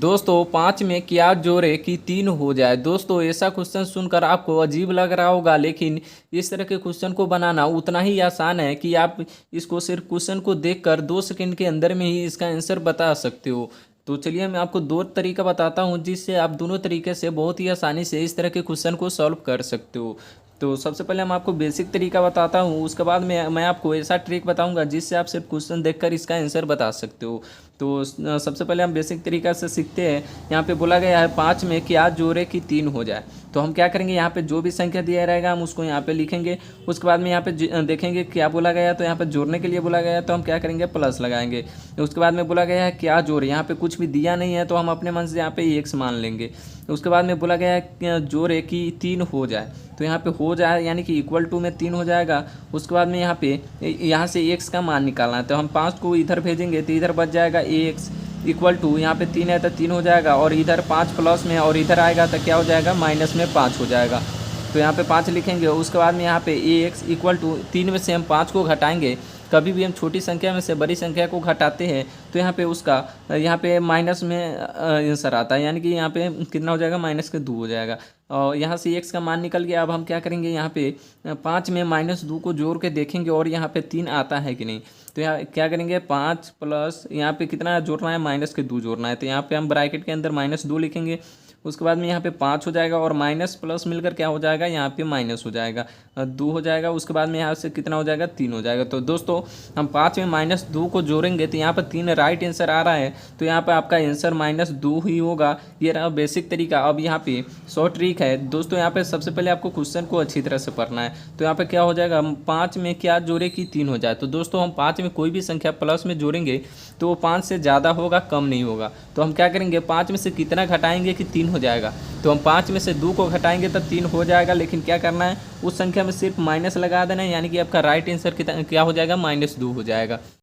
दोस्तों 5 में क्या जोड़े कि 3 हो जाए। दोस्तों ऐसा क्वेश्चन सुनकर आपको अजीब लग रहा होगा, लेकिन इस तरह के क्वेश्चन को बनाना उतना ही आसान है कि आप इसको सिर्फ क्वेश्चन को देखकर 2 सेकंड के अंदर में ही इसका आंसर बता सकते हो। तो चलिए मैं आपको दो तरीका बताता हूँ जिससे आप दोनों तरीके से बहुत ही आसानी से इस तरह के क्वेश्चन को सॉल्व कर सकते हो। तो सबसे पहले मैं आपको बेसिक तरीका बताता हूँ, उसके बाद मैं आपको ऐसा ट्रिक बताऊंगा जिससे आप सिर्फ क्वेश्चन देखकर इसका आंसर बता सकते हो। तो सबसे पहले हम बेसिक तरीका से सीखते हैं। यहाँ पे बोला गया है 5 में क्या जोड़े कि 3 हो जाए। तो हम क्या करेंगे, यहाँ पे जो भी संख्या दिया रहेगा हम उसको यहाँ पे लिखेंगे। उसके बाद में यहाँ पे देखेंगे क्या बोला गया है, तो यहाँ पे जोड़ने के लिए बोला गया है तो हम क्या करेंगे, प्लस लगाएंगे। उसके बाद में बोला गया है क्या जोड़े, यहाँ पे कुछ भी दिया नहीं है तो हम अपने मन से यहाँ पे एक्स मान लेंगे। उसके बाद में बोला गया है जोड़े कि 3 हो जाए, तो यहाँ पे हो जाए यानी कि इक्वल टू में 3 हो जाएगा। उसके बाद में यहाँ से एक्स का मान निकालना है, तो हम 5 को इधर भेजेंगे तो इधर बच जाएगा एक्स इक्वल टू, यहाँ पे 3 है तो 3 हो जाएगा, और इधर 5 प्लस में और इधर आएगा तो क्या हो जाएगा, माइनस में 5 हो जाएगा। तो यहाँ पे 5 लिखेंगे। उसके बाद में यहाँ पे एक्स इक्वल टू 3 में से हम 5 को घटाएंगे। कभी भी हम छोटी संख्या में से बड़ी संख्या को घटाते हैं तो यहाँ पे उसका यहाँ पे माइनस में आंसर आता है, यानी कि यहाँ पे कितना हो जाएगा, -2 हो जाएगा। और यहाँ से एक्स का मान निकल गया। अब हम क्या करेंगे, यहाँ पे 5 में -2 को जोड़ के देखेंगे और यहाँ पे 3 आता है कि नहीं। तो यहाँ क्या करेंगे, 5 प्लस यहाँ पे कितना जोड़ना है, -2 जोड़ना है, तो यहाँ पे हम ब्रैकेट के अंदर -2 लिखेंगे। उसके बाद में यहाँ पे 5 हो जाएगा और माइनस प्लस मिलकर क्या हो जाएगा, यहाँ पे माइनस हो जाएगा, 2 हो जाएगा। उसके बाद में यहाँ से कितना हो जाएगा, 3 हो जाएगा। तो दोस्तों हम 5 में -2 को जोड़ेंगे तो यहाँ पर 3 राइट आंसर आ रहा है, तो यहाँ पर आपका आंसर -2 ही होगा। ये रहा बेसिक तरीका। अब यहाँ पे शॉर्ट ट्रिक है दोस्तों। यहाँ पे सबसे पहले आपको क्वेश्चन को अच्छी तरह से पढ़ना है। तो यहाँ पे क्या हो जाएगा, 5 में क्या जोड़े कि 3 हो जाए। तो दोस्तों हम 5 में कोई भी संख्या प्लस में जोड़ेंगे तो वो 5 से ज़्यादा होगा, कम नहीं होगा। तो हम क्या करेंगे, 5 में से कितना घटाएंगे कि 3 हो जाएगा। तो हम 5 में से 2 को घटाएंगे तो 3 हो जाएगा, लेकिन क्या करना है, उस संख्या में सिर्फ माइनस लगा देना है, यानी कि आपका राइट आंसर क्या हो जाएगा, -2 हो जाएगा।